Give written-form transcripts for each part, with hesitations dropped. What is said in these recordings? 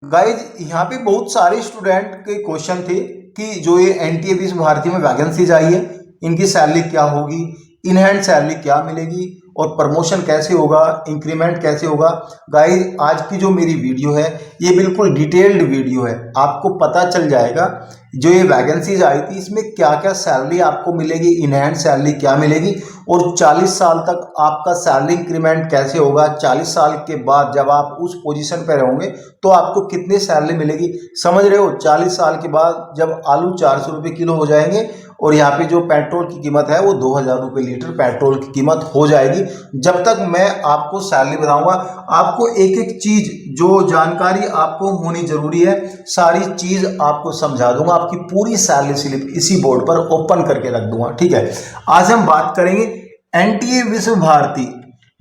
Guys यहाँ पे बहुत सारे स्टूडेंट के क्वेश्चन थे कि जो ये एनटीए विश्व भारती में वैकेंसीज आई है, इनकी सैलरी क्या होगी, इन हैंड सैलरी क्या मिलेगी और प्रमोशन कैसे होगा, इंक्रीमेंट कैसे होगा। गाइज आज की जो मेरी वीडियो है ये बिल्कुल डिटेल्ड वीडियो है, आपको पता चल जाएगा जो ये वैकेंसीज आई थी इसमें क्या क्या सैलरी आपको मिलेगी, इन हैंड सैलरी क्या मिलेगी और 40 साल तक आपका सैलरी इंक्रीमेंट कैसे होगा। 40 साल के बाद जब आप उस पोजीशन पर रहोगे तो आपको कितनी सैलरी मिलेगी, समझ रहे हो। 40 साल के बाद जब आलू 400 रुपये किलो हो जाएंगे और यहाँ पे जो पेट्रोल की कीमत है वो 2000 रुपये लीटर पेट्रोल की कीमत हो जाएगी। जब तक मैं आपको सैलरी बताऊंगा, आपको एक एक चीज जो जानकारी आपको होनी जरूरी है सारी चीज आपको समझा दूंगा। आपकी पूरी सैलरी स्लिप इसी बोर्ड पर ओपन करके रख दूंगा, ठीक है। आज हम बात करेंगे एनटीए विश्व भारती।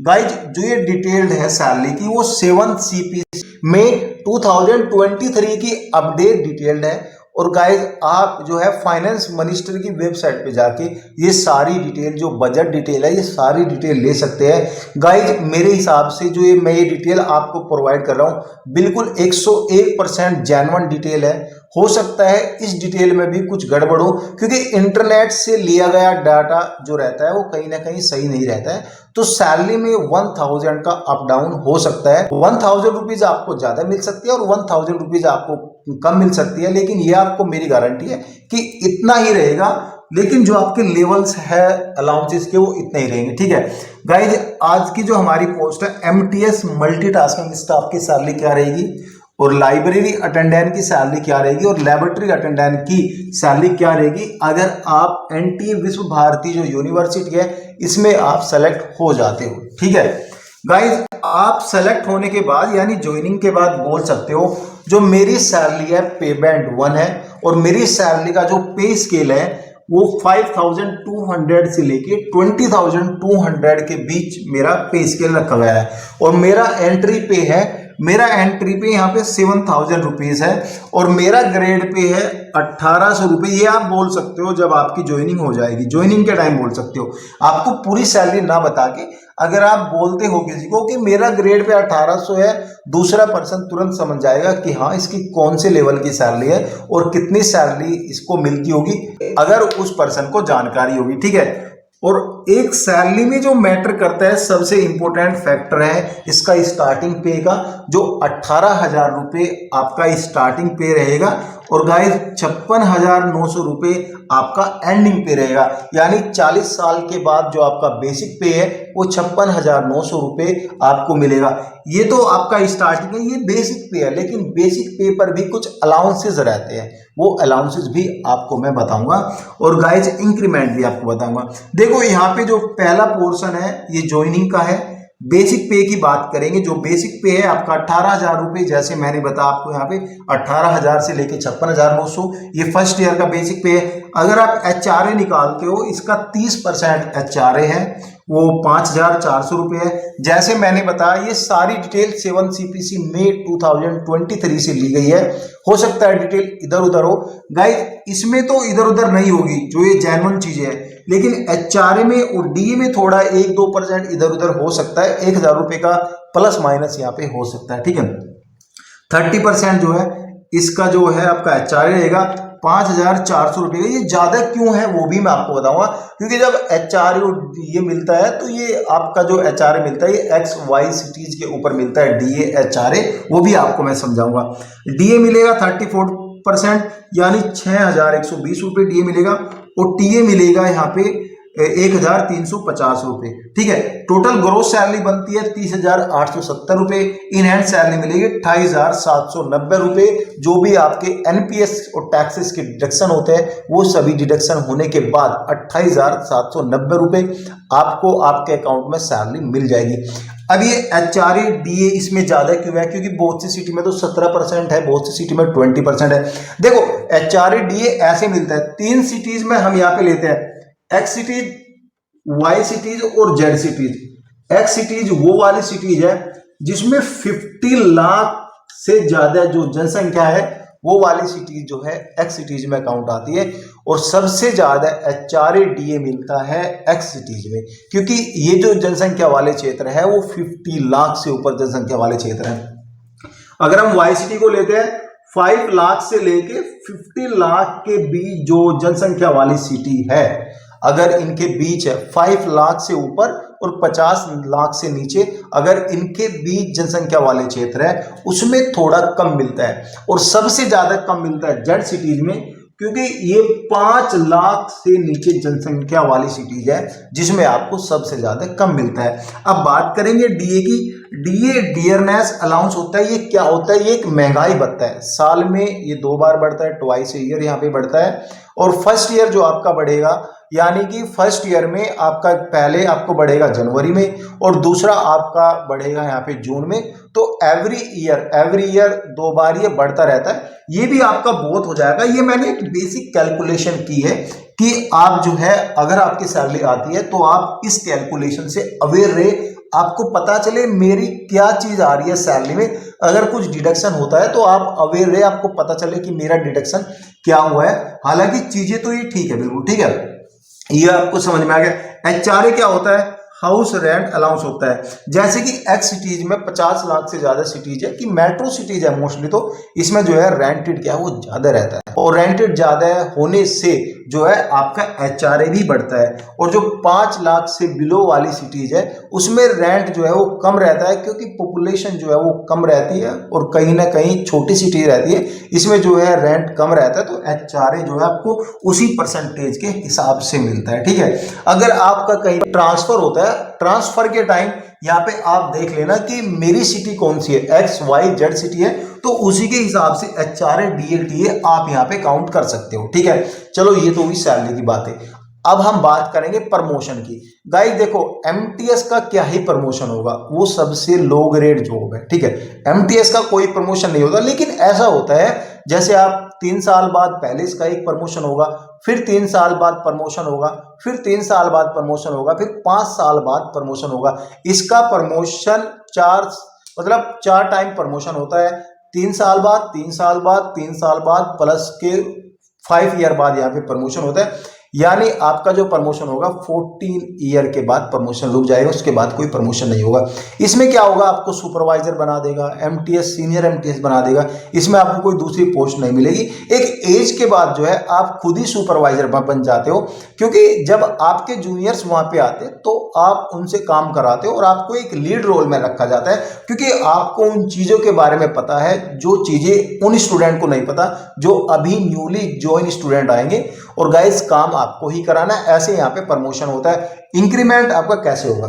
गाइज जो ये डिटेल्ड है सैलरी की वो 7th CPC में 2023 की अपडेट डिटेल्ड है। और गाइज आप जो है फाइनेंस मिनिस्टर की वेबसाइट पे जाके ये सारी डिटेल जो बजट डिटेल है ये सारी डिटेल ले सकते हैं। गाइज मेरे हिसाब से जो मैं ये डिटेल आपको प्रोवाइड कर रहा हूँ बिल्कुल 101% जेन्युइन डिटेल है। हो सकता है इस डिटेल में भी कुछ गड़बड़ हो क्योंकि इंटरनेट से लिया गया डाटा जो रहता है वो कहीं ना कहीं सही नहीं रहता है, तो सैलरी में 1000 का अप डाउन हो सकता है। 1000 रुपीज आपको ज्यादा मिल सकती है और 1000 रुपीज आपको कम मिल सकती है, लेकिन ये आपको मेरी गारंटी है कि इतना ही रहेगा। लेकिन जो आपके लेवल्स है अलाउंसेस के वो इतने ही रहेंगे, ठीक है। गाइज आज की जो हमारी पोस्ट है MTS मल्टीटास्किंग स्टाफ की सैलरी क्या रहेगी और लाइब्रेरी अटेंडेंट की सैलरी क्या रहेगी और लेबोरेटरी अटेंडेंट की सैलरी क्या रहेगी अगर आप एनटीए विश्व भारती जो यूनिवर्सिटी है इसमें आप सेलेक्ट हो जाते हो, ठीक है। गाइज आप सेलेक्ट होने के बाद यानी ज्वाइनिंग के बाद बोल सकते हो जो मेरी सैलरी है पे बैंड 1 है और मेरी सैलरी का जो पे स्केल है वो 5200 से लेके 20200 के बीच मेरा पे स्केल रखा गया है। और मेरा एंट्री पे है, मेरा एंट्री पे यहाँ पे 7000 रुपीज है और मेरा ग्रेड पे है 1800 रुपये। ये आप बोल सकते हो जब आपकी ज्वाइनिंग हो जाएगी, ज्वाइनिंग के टाइम बोल सकते हो। आपको पूरी सैलरी ना बता के अगर आप बोलते हो किसी को कि मेरा ग्रेड पे 1800 है, दूसरा पर्सन तुरंत समझ जाएगा कि हाँ इसकी कौन से लेवल की सैलरी है और कितनी सैलरी इसको मिलती होगी अगर उस पर्सन को जानकारी होगी, ठीक है। और एक सैलरी में जो मैटर करता है सबसे इंपॉर्टेंट फैक्टर है इसका स्टार्टिंग पे का, जो 18,000 रुपये आपका स्टार्टिंग पे रहेगा और गाइस 56,900 रुपये आपका एंडिंग पे रहेगा। यानी 40 साल के बाद जो आपका बेसिक पे है वो 56,900 रुपये आपको मिलेगा। ये तो आपका स्टार्टिंग है, ये बेसिक पे है, लेकिन बेसिक पे पर भी कुछ अलाउंसेस रहते हैं, वो अलाउंसेस भी आपको मैं बताऊंगा और गाइज इंक्रीमेंट भी आपको बताऊंगा। देखो यहाँ पे जो पहला पोर्शन है ये ज्वाइनिंग का है। बेसिक पे की बात करेंगे, जो बेसिक पे है आपका 18,000 रुपये, जैसे मैंने बताया आपको यहाँ पे 18,000 से लेके 56,900 ये फर्स्ट ईयर का बेसिक पे है। अगर आप HRA निकालते हो इसका 30% HRA है, वो 5,400 रुपये है। जैसे मैंने बताया ये सारी डिटेल 7 CPC में 2023 से ली गई है। हो सकता है डिटेल इधर उधर हो गाइस, इसमें तो इधर उधर नहीं होगी जो ये जेन्युइन चीजें हैं, लेकिन HRA में और DA में थोड़ा 1-2% इधर उधर हो सकता है। 1,000 रुपये का प्लस माइनस यहाँ पे हो सकता है, ठीक है। 30% जो है इसका जो है आपका HRA रहेगा 5,400 रुपये का। ये ज्यादा क्यों है वो भी मैं आपको बताऊंगा, क्योंकि जब HRA और DA मिलता है तो ये आपका जो HRA मिलता है ये XY सिटीज के ऊपर मिलता है, DA HRA, वो भी आपको मैं समझाऊंगा। DA मिलेगा 34% यानी 6,120 रुपये DA मिलेगा और TA मिलेगा यहाँ पे 1,350 रुपये, ठीक है। टोटल ग्रोस सैलरी बनती है 30,870 रुपये। इन हैंड सैलरी मिलेगी 28,790 रुपये। जो भी आपके NPS और टैक्सेस के डिडक्शन होते हैं वो सभी डिडक्शन होने के बाद 28,790 रुपये आपको आपके अकाउंट में सैलरी मिल जाएगी। अब ये HRA DA इसमें ज्यादा क्यों है, क्योंकि बहुत सी सिटी में तो 17% है, बहुत सी सिटी में 20% है। देखो HRA DA ऐसे मिलता है, 3 सिटीज में हम यहाँ पे लेते हैं, X सिटीज, Y सिटीज और Z सिटीज। X सिटीज वो वाली सिटीज है जिसमें 50 लाख से ज्यादा जो जनसंख्या है वो वाली सिटीज जो है X सिटीज में काउंट आती है और सबसे ज्यादा HRA DA मिलता है X सिटीज में, क्योंकि ये जो जनसंख्या वाले क्षेत्र है वो 50 लाख से ऊपर जनसंख्या वाले क्षेत्र है। अगर हम वाई सिटी को लेते हैं 5 लाख से लेके 50 लाख के बीच जो जनसंख्या वाली सिटी है, अगर इनके बीच है 5 लाख से ऊपर और 50 लाख से नीचे, अगर इनके बीच जनसंख्या वाले क्षेत्र है उसमें थोड़ा कम मिलता है, और सबसे ज्यादा कम मिलता है जेड सिटीज में, क्योंकि ये 5 लाख से नीचे जनसंख्या वाली सिटीज है जिसमें आपको सबसे ज्यादा कम मिलता है। अब बात करेंगे डीए की। डीए डियरनेस अलाउंस होता है। ये क्या होता है? ये एक महंगाई भत्ता है। साल में ये 2 बार बढ़ता है, ट्वाइस ए ईयर यहाँ पे बढ़ता है। और फर्स्ट ईयर जो आपका बढ़ेगा, यानी कि फर्स्ट ईयर में आपका पहले आपको बढ़ेगा जनवरी में और दूसरा आपका बढ़ेगा यहाँ पे जून में। तो एवरी ईयर 2 बार ये बढ़ता रहता है। ये भी आपका बहुत हो जाएगा। ये मैंने एक बेसिक कैलकुलेशन की है कि आप जो है अगर आपकी सैलरी आती है तो आप इस कैलकुलेशन से अवेयर रहे, आपको पता चले मेरी क्या चीज आ रही है सैलरी में। अगर कुछ डिडक्शन होता है तो आप अवेयर रहे, आपको पता चले कि मेरा डिडक्शन क्या हुआ है। हालांकि चीजें तो ये ठीक है, बिल्कुल ठीक है, ये आपको समझ में आ गया। एचआरए क्या होता है? हाउस रेंट अलाउंस होता है। जैसे कि एक्स सिटीज में 50 लाख से ज्यादा सिटीज है, कि मेट्रो सिटीज है मोस्टली, तो इसमें जो है रेंटेड क्या है वो ज्यादा रहता है, और रेंटेड ज्यादा होने से जो है आपका एचआरए भी बढ़ता है। और जो 5 लाख से बिलो वाली सिटीज है उसमें रेंट जो है वो कम रहता है, क्योंकि पॉपुलेशन जो है वो कम रहती है और कहीं ना कहीं छोटी सिटी रहती है, इसमें जो है रेंट कम रहता है, तो एचआरए जो है आपको उसी परसेंटेज के हिसाब से मिलता है। ठीक है, अगर आपका कहीं ट्रांसफर होता है, ट्रांसफर के टाइम यहाँ पे आप देख लेना कि मेरी सिटी कौन सी है, एक्स वाई जेड सिटी है, तो उसी के हिसाब से एचआरए डीएटीए आप यहाँ पे काउंट कर सकते हो। ठीक है, चलो ये तो हुई सैलरी की बात है। अब हम बात करेंगे प्रमोशन की। गाइस देखो, एमटीएस का क्या ही प्रमोशन होगा, वो सबसे लो ग्रेड जॉब है। ठीक है, एमटीएस का कोई प्रमोशन नहीं होता, लेकिन ऐसा होता है जैसे आप 3 साल बाद पहले इसका एक प्रमोशन होगा, फिर 3 साल बाद प्रमोशन होगा, फिर 3 साल बाद प्रमोशन होगा, फिर 5 साल बाद प्रमोशन होगा। इसका प्रमोशन 4 टाइम प्रमोशन होता है। 3 साल बाद, 3 साल बाद, 3 साल बाद प्लस के 5 ईयर बाद यहाँ पे प्रमोशन होता है। यानी आपका जो प्रमोशन होगा 14 ईयर के बाद प्रमोशन रुक जाएगा, उसके बाद कोई प्रमोशन नहीं होगा। इसमें क्या होगा, आपको सुपरवाइजर बना देगा, एमटीएस सीनियर एमटीएस बना देगा, इसमें आपको कोई दूसरी पोस्ट नहीं मिलेगी। एक एज के बाद जो है आप खुद ही सुपरवाइजर बन जाते हो, क्योंकि जब आपके जूनियर्स वहां पे आते हैं तो आप उनसे काम कराते हो और आपको एक लीड रोल में रखा जाता है, क्योंकि आपको उन चीजों के बारे में पता है जो चीजें उन स्टूडेंट को नहीं पता जो अभी न्यूली ज्वाइन स्टूडेंट आएंगे। और गाइस काम आपको ही कराना है, ऐसे यहाँ पे प्रमोशन होता है। इंक्रीमेंट आपका कैसे होगा?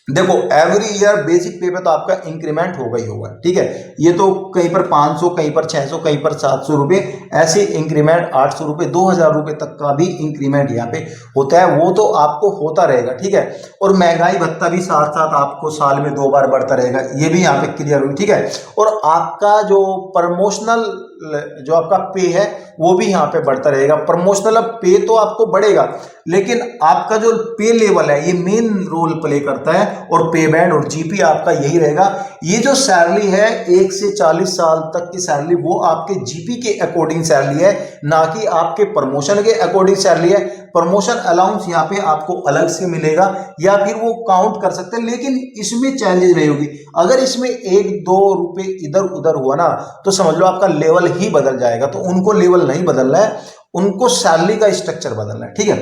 देखो, एवरी ईयर बेसिक पे तो आपका इंक्रीमेंट होगा ही होगा। ठीक है, ये तो कहीं पर 500, कहीं पर 600, कहीं पर 700 रुपये, ऐसे इंक्रीमेंट 800 रुपये, 2000 रुपये तक का भी इंक्रीमेंट यहाँ पे होता है, वो तो आपको होता रहेगा। ठीक है, और महंगाई भत्ता भी साथ साथ आपको साल में 2 बार बढ़ता रहेगा, ये भी यहाँ पे क्लियर हुई। ठीक है, और आपका जो प्रमोशनल जो आपका पे है वो भी यहाँ पे बढ़ता रहेगा। प्रमोशनल पे तो आपको बढ़ेगा, लेकिन आपका जो पे लेवल है ये मेन रोल प्ले करता है, और पे बैंड और जीपी आपका यही रहेगा। ये जो सैलरी है 1 से 40 साल तक की सैलरी, वो आपके जीपी के अकॉर्डिंग सैलरी है, ना कि आपके प्रमोशन के अकॉर्डिंग सैलरी है। प्रमोशन अलाउंस यहाँ पे आपको अलग से मिलेगा, या फिर वो काउंट कर सकते हैं, लेकिन इसमें चेंजेस नहीं होगी। अगर इसमें 1-2 रुपए इधर उधर हुआ ना तो समझ लो आपका लेवल ही बदल जाएगा। तो उनको लेवल नहीं बदलना है, उनको सैलरी का स्ट्रक्चर बदलना है। ठीक है,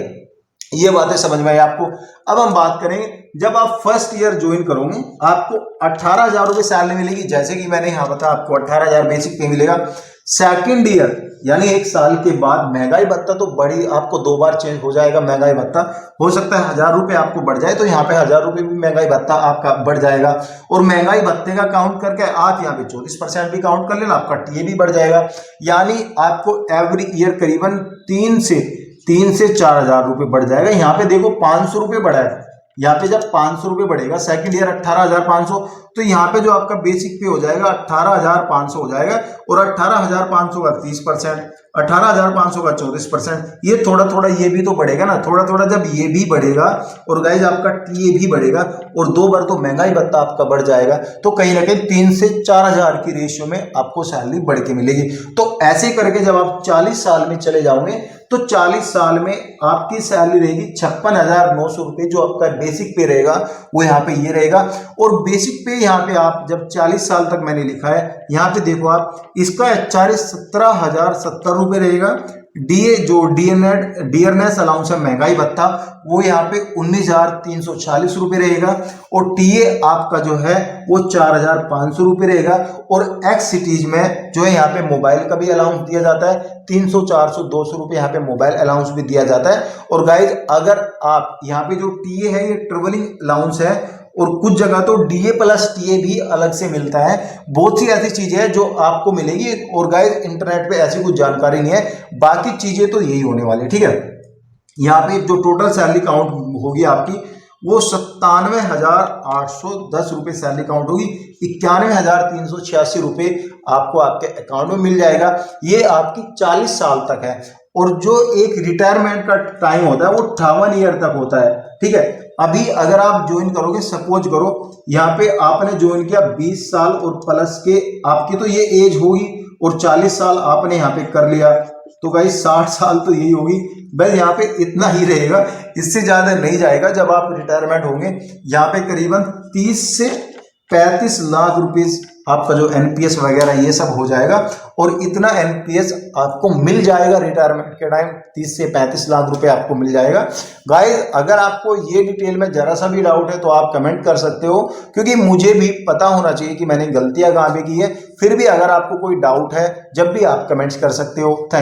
ये बातें समझ में आई आपको। अब हम बात करेंगे, जब आप फर्स्ट ईयर ज्वाइन करोगे आपको 18,000 रुपये सैलरी मिलेगी, जैसे कि मैंने यहाँ बताया आपको 18,000 बेसिक पे मिलेगा। सेकेंड ईयर यानी 1 साल के बाद महंगाई भत्ता तो बड़ी आपको 2 बार चेंज हो जाएगा। महंगाई भत्ता हो सकता है 1000 रुपये आपको बढ़ जाए, तो यहाँ पे 1000 रुपये भी महंगाई भत्ता आपका बढ़ जाएगा। और महंगाई भत्ते का काउंट करके आप यहाँ पे 24% भी काउंट कर लेना, आपका टीए भी बढ़ जाएगा। यानी आपको एवरी ईयर करीबन 3 से 4,000 रुपये बढ़ जाएगा। यहाँ पे देखो 500 रुपये बढ़ा है, यहाँ पे जब 500 रुपये बढ़ेगा, सेकंड ईयर 18,500, तो यहाँ पे जो आपका बेसिक पे हो जाएगा 18,500 हो जाएगा, और 18,500 का 30%, 18,500 का 24%, ये थोड़ा थोड़ा ये भी तो बढ़ेगा ना, थोड़ा थोड़ा जब ये भी बढ़ेगा और गाइज आपका टीए भी बढ़ेगा और 2 बार तो महंगाई भत्ता आपका बढ़ जाएगा, तो कहीं ना कहीं 3 से 4,000 की रेशियो में आपको सैलरी बढ़ के मिलेगी। तो ऐसे करके जब आप 40 साल में चले जाओगे तो 40 साल में आपकी सैलरी रहेगी 56,900 रुपये, जो आपका बेसिक पे रहेगा वो यहाँ पे ये रहेगा। और बेसिक पे यहाँ पे आप जब 40 साल तक मैंने लिखा है, यहाँ पे देखो आप, इसका एचआरएस 17,070 रुपये रहेगा। डीए जो डियरनेस अलाउंस है, महंगाई भत्ता, वो यहाँ पे 19,340 रुपये रहेगा। और टीए आपका जो है वो 4,500 रुपये रहेगा। और एक्स सिटीज में जो है यहाँ पे मोबाइल का भी अलाउंस दिया जाता है, 300, 400, 200 रुपये यहाँ पे मोबाइल अलाउंस भी दिया जाता है। और गाइज अगर आप यहाँ पे जो टीए है ये ट्रेवलिंग अलाउंस है, और कुछ जगह तो डीए प्लस टीए भी अलग से मिलता है। बहुत सी ऐसी चीजें हैं जो आपको मिलेगी। और गाइस इंटरनेट पे ऐसी कुछ जानकारी नहीं है, बाकी चीजें तो यही होने वाली है, ठीक है। यहाँ पे जो टोटल सैलरी काउंट होगी आपकी वो 97,810 रुपये सैलरी काउंट होगी। 91,386 रुपये आपको आपके अकाउंट में मिल जाएगा। ये आपकी 40 साल तक है। और जो एक रिटायरमेंट का टाइम होता है वो 58 ईयर तक होता है, ठीक है। अभी अगर आप ज्वाइन करोगे, सपोज करो यहाँ पे आपने ज्वाइन किया 20 साल और प्लस के आपकी तो ये एज होगी, और 40 साल आपने यहाँ पे कर लिया, तो गाइस 60 साल तो यही होगी। बस यहाँ पे इतना ही रहेगा, इससे ज्यादा नहीं जाएगा। जब आप रिटायरमेंट होंगे यहाँ पे करीबन 30 से 35 लाख रुपीस आपका जो एनपीएस वगैरह ये सब हो जाएगा। और इतना एनपीएस आपको मिल जाएगा रिटायरमेंट के टाइम, 30 से 35 लाख रुपए आपको मिल जाएगा। गाइस अगर आपको ये डिटेल में जरा सा भी डाउट है तो आप कमेंट कर सकते हो, क्योंकि मुझे भी पता होना चाहिए कि मैंने गलतियां कहाँ पे की है। फिर भी अगर आपको कोई डाउट है, जब भी आप कमेंट्स कर सकते हो। Thank you.